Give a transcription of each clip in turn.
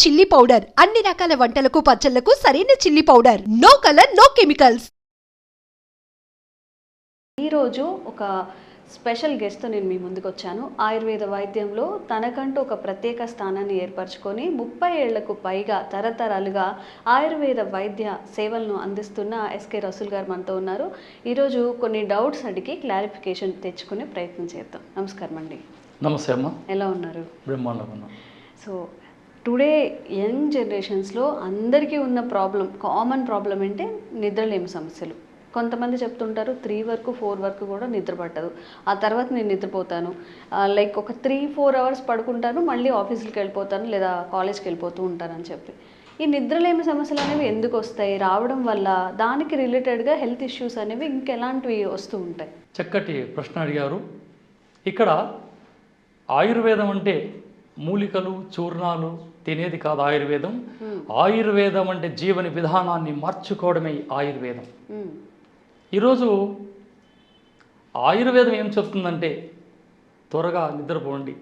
Chilli powder అన్ని రకాల వంటలకు పచ్చళ్లకు సరైన chilli powder. No colour no chemicals. ఈరోజు ఒక స్పెషల్ గెస్ట్తో నేను మీ ముందుకు వచ్చాను. ఆయుర్వేద వైద్యంలో తనకంటూ ఒక ప్రత్యేక స్థానాన్ని ఏర్పరచుకొని 30 ఏళ్లకు పైగా తరతరాలుగా ఆయుర్వేద వైద్య సేవలను అందిస్తున్న ఎస్కే రసూల్ గారు మనతో ఉన్నారు. ఈరోజు కొన్ని డౌట్స్ అడిగి క్లారిఫికేషన్ తెచ్చుకునే ప్రయత్నం చేద్దాం. నమస్కారం అండి. నమస్తే అమ్మ. ఎలా ఉన్నారు? బ్రహ్మాండంగా. సో టుడే యంగ్ జనరేషన్స్లో అందరికీ ఉన్న కామన్ ప్రాబ్లం అంటే నిద్రలేమి సమస్యలు. కొంతమంది చెప్తుంటారు 3 వరకు 4 వరకు కూడా నిద్ర పట్టదు, ఆ తర్వాత నేను నిద్రపోతాను, లైక్ ఒక 3-4 అవర్స్ పడుకుంటాను, మళ్ళీ ఆఫీస్కి వెళ్ళిపోతాను లేదా కాలేజ్కి వెళ్ళిపోతూ ఉంటానని చెప్పి. ఈ నిద్రలేమి సమస్యలు అనేవి ఎందుకు వస్తాయి? రావడం వల్ల దానికి రిలేటెడ్గా హెల్త్ ఇష్యూస్ అనేవి ఇంకెలాంటివి వస్తూ ఉంటాయి? చక్కటి ప్రశ్న అడిగారు. ఇక్కడ ఆయుర్వేదం అంటే మూలికలు చూర్ణాలు తినేది కాదు ఆయుర్వేదం. ఆయుర్వేదం అంటే జీవన విధానాన్ని మార్చుకోవడమే ఆయుర్వేదం. ఈరోజు ఆయుర్వేదం ఏం చెప్తుందంటే త్వరగా నిద్రపోండి,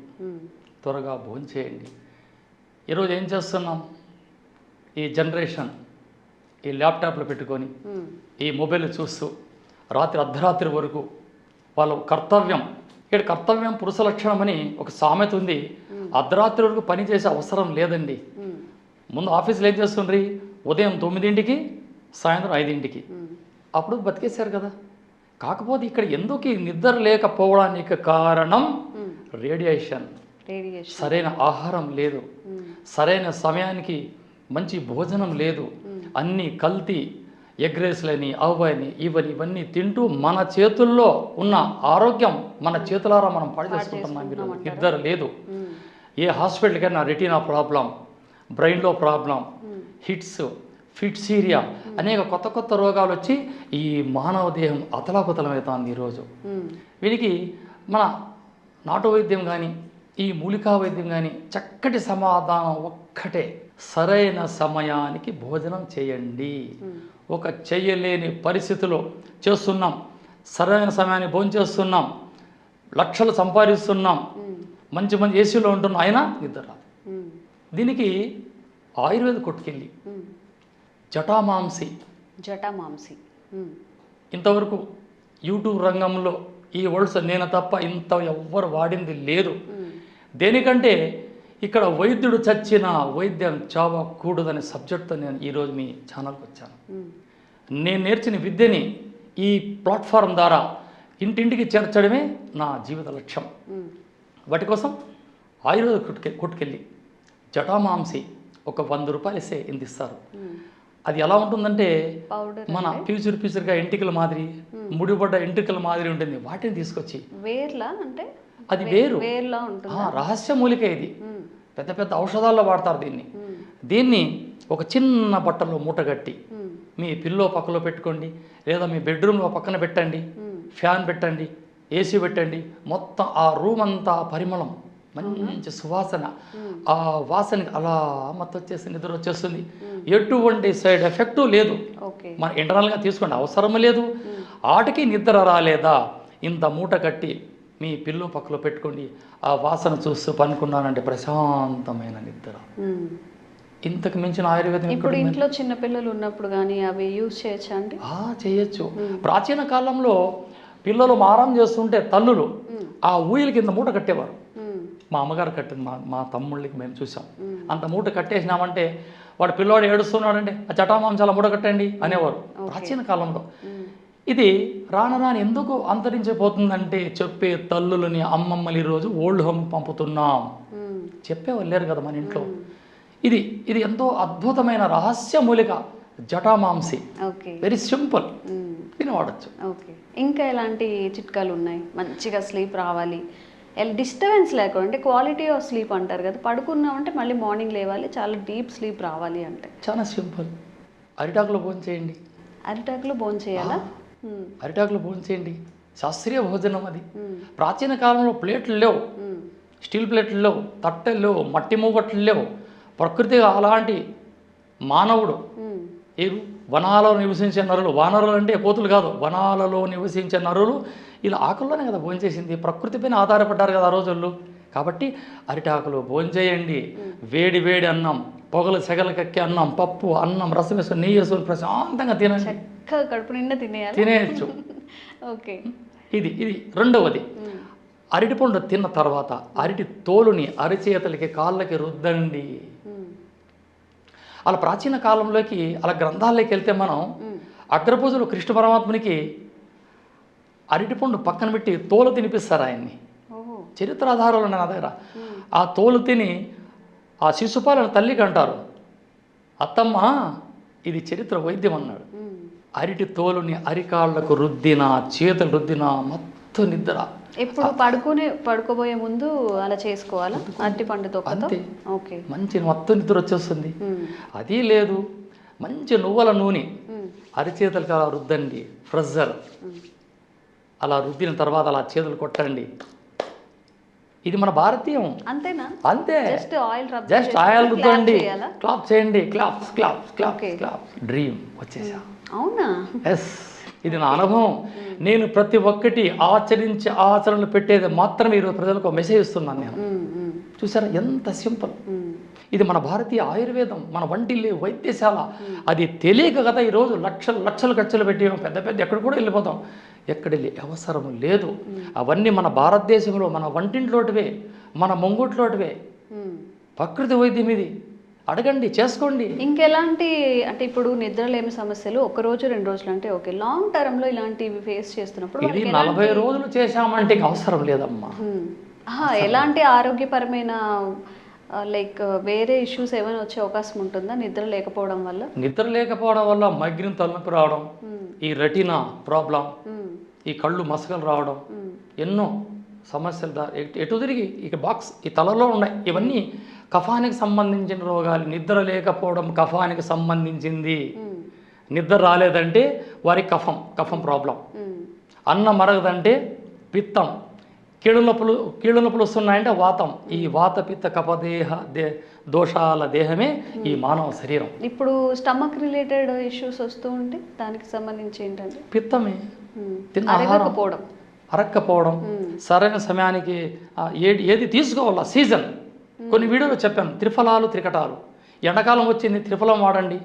త్వరగా భోంచేయండి. ఈరోజు ఏం చేస్తున్నాం? ఈ జనరేషన్ ఈ ల్యాప్టాప్లు పెట్టుకొని ఈ మొబైల్ చూస్తూ రాత్రి అర్ధరాత్రి వరకు వాళ్ళ కర్తవ్యం పురుష లక్షణం అని ఒక సామెత ఉంది. అర్ధరాత్రి వరకు పని చేసే అవసరం లేదండి. ముందు ఆఫీసులో ఏం చేస్తుండ్రి? ఉదయం 9ంటికి సాయంత్రం 5ంటికి, అప్పుడు బతికేశారు కదా. కాకపోతే ఇక్కడ ఎందుకు ఈ నిద్ర లేకపోవడానికి కారణం రేడియేషన్. సరైన ఆహారం లేదు, సరైన సమయానికి మంచి భోజనం లేదు, అన్నీ కల్తీ ఎగ్ రైస్లని అవని ఇవన్నీ తింటూ మన చేతుల్లో ఉన్న ఆరోగ్యం మన చేతులారా మనం పాడు చేసుకుంటున్నాం. నిద్ర లేదు. ఏ హాస్పిటల్కైనా రెటీనా ప్రాబ్లం, బ్రెయిన్లో ప్రాబ్లం, ఫిట్సీరియా అనేక కొత్త రోగాలు వచ్చి ఈ మానవ దేహం అతలాకుతలమవుతుంది ఈరోజు. వీనికి మన నాటు వైద్యం కానీ ఈ మూలికా వైద్యం కానీ చక్కటి సమాధానం ఒక్కటే: సరైన సమయానికి భోజనం చేయండి. ఒక చేయలేని పరిస్థితిలో చేస్తున్నాం, సరైన సమయాన్ని భోజనం చేస్తున్నాం, లక్షలు సంపాదిస్తున్నాం, మంచి ఏసీలో ఉంటున్నాం, అయినా నిద్ర రాదు. దీనికి ఆయుర్వేద కొట్టుకెళ్ళి జటామాంసి ఇంతవరకు యూట్యూబ్ రంగంలో ఈ వర్డ్స్ నేను తప్ప ఇంత ఎవ్వరు వాడింది లేదు. దేనికంటే ఇక్కడ వైద్యుడు చచ్చిన వైద్యం చావకూడదనే సబ్జెక్ట్తో నేను ఈరోజు మీ ఛానల్కి వచ్చాను. నేను నేర్చిన విద్యని ఈ ప్లాట్ఫారం ద్వారా ఇంటింటికి చేర్చడమే నా జీవిత లక్ష్యం. వాటి కోసం ఆయుర్వేద కొట్టుకెళ్ళి జటామాంసి ఒక 100 రూపాయలు ఇస్తే ఇంత ఇస్తారు. అది ఎలా ఉంటుందంటే మన ఫ్యూచర్గా ఎంటికల మాదిరి, ముడిపడ్డ ఎంట్రికల మాదిరి ఉంటుంది. వాటిని తీసుకొచ్చి అది వేరు రహస్య మూలిక. ఇది పెద్ద ఔషధాల్లో వాడతారు దీన్ని ఒక చిన్న బట్టలో మూటగట్టి మీ పిల్లో పక్కలో పెట్టుకోండి, లేదా మీ బెడ్రూమ్లో పక్కన పెట్టండి, ఫ్యాన్ పెట్టండి, ఏసీ పెట్టండి. మొత్తం ఆ రూమ్ అంతా పరిమళం, మంచి సువాసన. ఆ వాసనకి అలా మొత్తం వచ్చేసి నిద్ర వచ్చేస్తుంది. ఎటువంటి సైడ్ ఎఫెక్టు లేదు. మన ఇంటర్నల్గా తీసుకోండి, అవసరం లేదు. ఆటికి నిద్ర రాలేదా? ఇంత మూట కట్టి మీ పిల్లో పక్కలో పెట్టుకోండి, ఆ వాసన చూస్తూ పనుకున్నానంటే ప్రశాంతమైన నిద్ర. ఇంతకు మించిన ఆయుర్వేదం. ఇప్పుడు ఇంట్లో చిన్న పిల్లలు ఉన్నప్పుడు కానీ అవి యూజ్ చేయొచ్చా అండి? చేయొచ్చు. ప్రాచీన కాలంలో పిల్లలు మారం చేస్తుంటే తల్లులు ఆ ఊయల కింద మూట కట్టేవారు. మా అమ్మగారు కట్టింది, మా తమ్ముళ్ళకి మేము చూసాం. అంత మూట కట్టేసినామంటే వాడు పిల్లవాడు ఏడుస్తున్నాడంటే ఆ జటామాంసాల మూట కట్టండి అనేవారు ప్రాచీన కాలంలో. ఇది రాను ఎందుకు అంతరించిపోతుందంటే చెప్పే తల్లులని, అమ్మమ్మలు ఈరోజు ఓల్డ్ హోమ్ పంపుతున్నాం. చెప్పేవాళ్ళు లేరు కదా మన ఇంట్లో. ఇది ఎంతో అద్భుతమైన రహస్య మూలిక జటామాంసి. వెరీ సింపుల్, దీన్ని వాడచ్చు. ఇంకా ఎలాంటి చిట్కాలు ఉన్నాయి? మంచిగా స్లీప్ రావాలి, డిస్టర్బెన్స్ లేకుండా, అంటే క్వాలిటీ ఆఫ్ స్లీప్ అంటారు కదా, పడుకున్నామంటే మళ్ళీ మార్నింగ్ లేవాలి, చాలా డీప్ స్లీప్ రావాలి అంటే చాలా సింపుల్. అరిటాకులో భోజనం చేయండి. అరిటాకులో భోజనం చేయాలా? అరిటాకులో భోజనం చేయండి, శాస్త్రీయ భోజనం అది. ప్రాచీన కాలంలో ప్లేట్లు లేవు, స్టీల్ ప్లేట్లు లేవు, తట్టెలు లేవు, మట్టి మూగట్లు లేవు. ప్రకృతిగా అలాంటి మానవుడు వనాలలో నివసించే నరులు, వానరులు అంటే కోతులు కాదు, వనాలలో నివసించే నరులు ఇలా ఆకుల్లోనే కదా భోంచేసింది. ప్రకృతిపైన ఆధారపడ్డారు కదా ఆ రోజుల్లో. కాబట్టి అరిటాకులు భోంచేయండి, వేడి వేడి అన్నం, పొగలు సెగలకెక్కి అన్నం పప్పు అన్నం రసం వేసుకొని నెయ్యి వేసుకొని ప్రశాంతంగా తినండి, చక్కగా కడుపు నిండా తినేయాలి. తినేయచ్చు. ఓకే. ఇది రెండవది. అరటిపండు తిన్న తర్వాత అరటి తోలుని అరిచేతులకి కాళ్ళకి రుద్దండి. అలా ప్రాచీన కాలంలోకి అలా గ్రంథాల్లోకి వెళ్తే మనం అగ్రపూజలు కృష్ణ పరమాత్మునికి అరటిపండు పక్కన పెట్టి తోలు తినిపిస్తారు ఆయన్ని. చరిత్ర ఆధారాలు ఉన్నాయి నా దగ్గర. ఆ తోలు తిని ఆ శిశుపాలను తల్లికి అంటారు, అత్తమ్మ ఇది చరిత్ర వైద్యం అన్నాడు. అరటి తోలుని అరికాళ్లకు రుద్దిన, చేతులు రుద్దిన మొత్తం నిద్ర. ఎప్పుడు పడుకోబోయే ముందు అలా చేసుకోవాలా అరటి పండుతో? అంతే. ఓకే. మంచి మొత్తం నిద్ర వచ్చేస్తుంది. అది లేదు, మంచి నువ్వుల నూనె అరిచేతులకు అలా రుద్దండి, ఫ్రెషర్ అలా రుద్దిన తర్వాత అలా చేతులు కొట్టండి. ఇది మన భారతీయం. అంతేనా? అంతే. జస్ట్ ఆయిల్ రుద్దండి, క్లాప్ చేయండి, claps claps claps claps. Dream వచ్చేసా. అవునా? ఎస్, ఇది నా అనుభవం. నేను ప్రతి ఒక్కటి ఆచరణలు పెట్టేది మాత్రమే ఈరోజు ప్రజలకు మెసేజ్ ఇస్తున్నాను నేను. చూసారా ఎంత సింపుల్. ఇది మన భారతీయ ఆయుర్వేదం, మన వంటిల్లు వైద్యశాల. అది తెలియక కదా ఈరోజు లక్షలు ఖర్చులు పెట్టి పెద్ద ఎక్కడ కూడా వెళ్ళిపోతాం. ఎక్కడ అవసరం లేదు. అవన్నీ మన భారతదేశంలో మన వంటింట్లోటివే, మన ముంగుట్లోటివే. ప్రకృతి వైద్యం ఇది. అడగండి, చేసుకోండి. ఇంకెలాంటి అంటే ఇప్పుడు నిద్రలేమి సమస్యలు ఒక రోజు 2 రోజులు అంటే ఓకే, లాంగ్ టర్మ్లో ఇలాంటివి ఫేస్ చేస్తున్నప్పుడు ఇది 40 రోజులు చేశామంటే అవసరం లేదమ్మా. ఎలాంటి ఆరోగ్యపరమైన లైక్ వేరే ఇష్యూస్ ఏమైనా వచ్చే అవకాశం ఉంటుందా నిద్ర లేకపోవడం వల్ల? నిద్ర లేకపోవడం వల్ల మైగ్రేన్ తలనొప్పి రావడం, ఈ రెటీనా ప్రాబ్లం, ఈ కళ్ళు మసకలు రావడం, ఎన్నో సమస్యలు ఎటు తిరిగి ఇక బాక్స్ ఈ తలలో ఉన్నాయి. ఇవన్నీ కఫానికి సంబంధించిన రోగాలు. నిద్ర లేకపోవడం కఫానికి సంబంధించింది. నిద్ర రాలేదంటే వారికి కఫం ప్రాబ్లం. అన్నం మరగదంటే పిత్తం. కీళ్ళ నొప్పులు వస్తున్నాయంటే వాతం. ఈ వాత పిత్త కఫదేహ దోషాల దేహమే ఈ మానవ శరీరం. ఇప్పుడు స్టమక్ రిలేటెడ్ ఇష్యూస్ వస్తూ ఉంటే దానికి సంబంధించి ఏంటంటే పిత్తమే. అరగకపోవడం, సరైన సమయానికి ఏది తీసుకోవాలా సీజన్. కొన్ని వీడియోలో చెప్పాను, త్రిఫలాలు త్రికటాలు. ఎండాకాలం వచ్చింది త్రిఫలం వాడండి,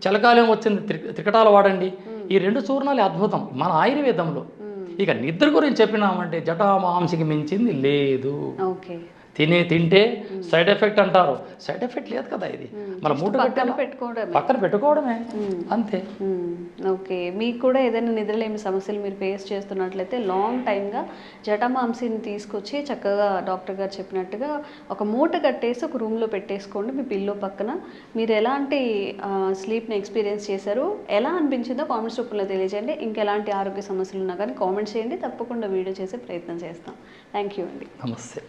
చలికాలం వచ్చింది త్రికటాలు వాడండి. ఈ 2 చూర్ణాలు అద్భుతం మన ఆయుర్వేదంలో. ఇక నిద్ర గురించి చెప్పినామంటే జటామాంసికి మించింది లేదు. తింటే సైడ్ ఎఫెక్ట్ అంటారు. సైడ్ ఎఫెక్ట్ లేదు కదా, ఇది మన మూట పక్కన పెట్టుకోవడమే అంతే. ఓకే. మీకు కూడా ఏదైనా నిద్రలేమి సమస్యలు మీరు ఫేస్ చేస్తున్నట్లయితే లాంగ్ టైమ్గా జటామాంసిని తీసుకొచ్చి చక్కగా డాక్టర్ గారు చెప్పినట్టుగా ఒక మూట కట్టేసి ఒక రూమ్లో పెట్టేసుకోండి మీ పిల్లో పక్కన. మీరు ఎలాంటి స్లీప్ని ఎక్స్పీరియన్స్ చేశారు, ఎలా అనిపించిందో కామెంట్స్ రూపంలో తెలియజేయండి. ఇంకెలాంటి ఆరోగ్య సమస్యలు ఉన్నా కానీ కామెంట్స్ చేయండి, తప్పకుండా వీడియో చేసే ప్రయత్నం చేస్తాం. థ్యాంక్ యూ అండి. నమస్తే.